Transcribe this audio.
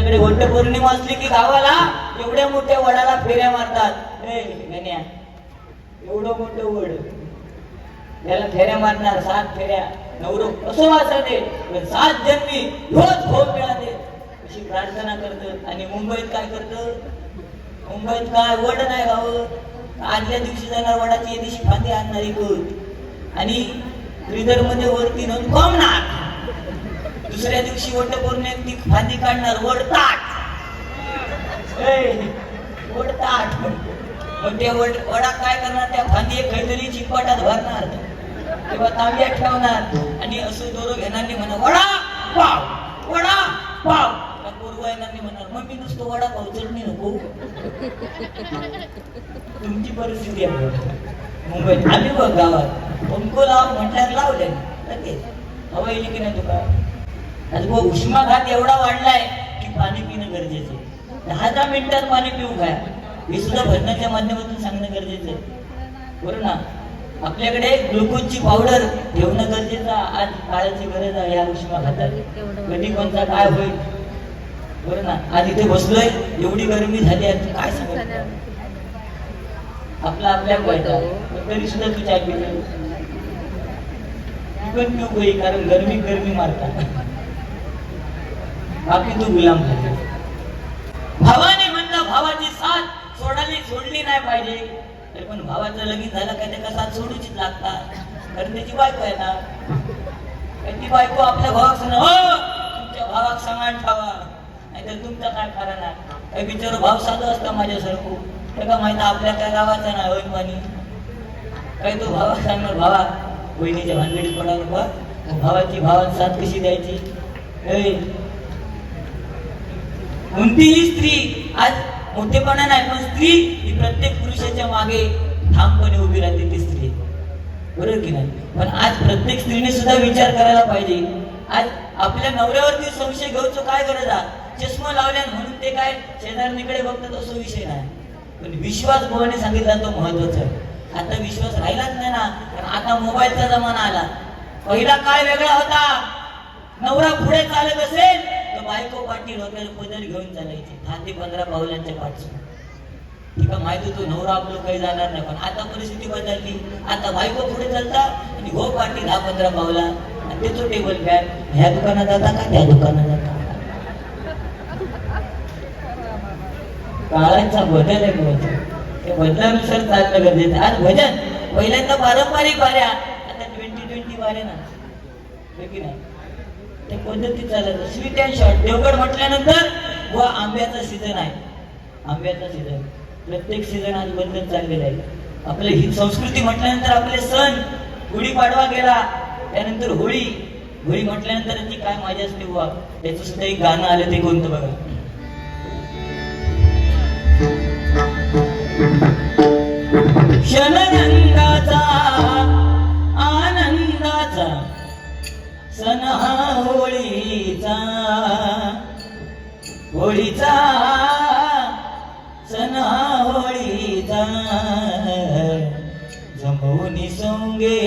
आपल्याकडे वट पौर्णिमा असली की गावाला एवढ्या मोठ्या वडाला फेऱ्या मारतात. गण्या, एवढं मोठं वड, त्याला फेऱ्या मारणार 7 फेऱ्या. नवरो कसं वाचते पण 7 जन्मी रोज भोग मिळाले अशी प्रार्थना करत. आणि मुंबईत काय करत, मुंबईत काय वड नाही गावं. आदल्या दिवशी जाणार वडाची दिवशी फांदी आणणार इकून आणि फ्रीजर मध्ये वरती नेऊन कोंबणार. दुसऱ्या दिवशी वट पौर्णिमेत ती फांदी काढणार वडताट. वडताट. मग ते वडा काय करणार, त्या फांदी काहीतरी चिकपाटात भरणार तेव्हा तांब्यात ठेवणार आणि असं दोरो घेणार नाही म्हणा वडा पाव वडा पाव. पूर्व येणार नाही म्हणणार मग मी नुसतं वडा पाव चटणी नको. तुमची परिस्थिती आहे मुंबईत. आम्ही बघ गावात पंखो लाव म्हटल्यावर लावले लगेच हवा येईल की नाही तुका. उष्माघात एवढा वाढलाय की पाणी पिणं गरजेचं आहे. 10 मिनिटात पाणी पिऊ काय हे सुद्धा भजनाच्या माध्यमातून सांगणं गरजेचं आहे. बरोबर ना. आपल्याकडे ग्लुकोजची पावडर ठेवणं गरजेचं आज काळाची गरज आहे. या उष्माघातात कधी कोणता काय होईल. बरोबर ना. आज इथे बसलोय एवढी गरमी झाली आहे काय सांगायचं. आपला आपल्या कळता तरी सुद्धा तू चाय पितो पण पिऊ गई कारण गरमी मारतात. बाकी तू गुलाम झाला. भावाने म्हणलं भावाची साथ सोडली नाही पाहिजे. पण भावाचं लगीन झालं काय त्याला साथ सोडूचीच लागतात. कारण त्याची बायको आहे ना. ती बायको आपल्या भावाक सांग तुमच्या भावाक सांगाण ठेवा नाहीतर तुमचा काय खरा नाही. काही बिचार भाव साधं असतं माझ्यासारखं त्याला माहिती आपल्या त्या गावाचा नाही होईल पाणी. काही तो भावाक सांगणार भावा बहिणीच्या भानगडीत पडा नको. भावाची भावात साथ कशी द्यायची. कोणतीही स्त्री आज मोठेपणा नाही पण स्त्री ही प्रत्येक पुरुषाच्या मागे ठामपणे उभी राहते. ती स्त्री बरोबर की नाही. पण आज प्रत्येक स्त्रीने सुद्धा विचार करायला पाहिजे. आज आपल्या नवऱ्यावरती संशय घ्यायचं काय गरज आहे. चष्मा लावल्या म्हणून ते काय शेजारणीकडे बघतात असं विषय नाही. पण विश्वास भावाने सांगितला तो महत्वाचा आहे. आता विश्वास राहिलाच नाही ना कारण आता मोबाईलचा जमाना आला. पहिला काय वेगळा होता. नवरा पुढे चालत असेल तर बायको पाठी डोक्याला पदर घेऊन चालायची 10 ते 15 पावलांच्या पाठसून. ठीक आहे माहिती होतो नवरा आपलं काही जाणार नाही. पण आता परिस्थिती बदलली. आता बायको पुढे चालता आणि हो पाठी 10-15 पावला आणि त्याचं टेबल फॅन. ह्या दुकानात जाता का त्या दुकानात जाता. काळाचा बदल आहे महत्व. त्या बदलानुसार चालणं गरजेचं. आज भजन पहिल्यांदा पारंपरिक वाऱ्या आता 2020 वाऱ्या ना की नाही त्या पद्धती चालत. स्वीट अँड शॉर्ट देवगड म्हटल्यानंतर व आंब्याचा सीझन आहे. आंब्याचा सीझन प्रत्येक सीझन आज बदलत चाललेला आहे. आपली ही संस्कृती म्हटल्यानंतर आपले सण गुढीपाडवा गेला त्यानंतर होळी. होळी म्हटल्यानंतर ती काय मजा असते बुवा. त्याचं सुद्धा एक गाणं आलं ते कोणतं बघा. क्षणरंगाचा आनंदाचा सण हा होळीचा. होळीचा सण हा होळीचा. जमवून सोंगे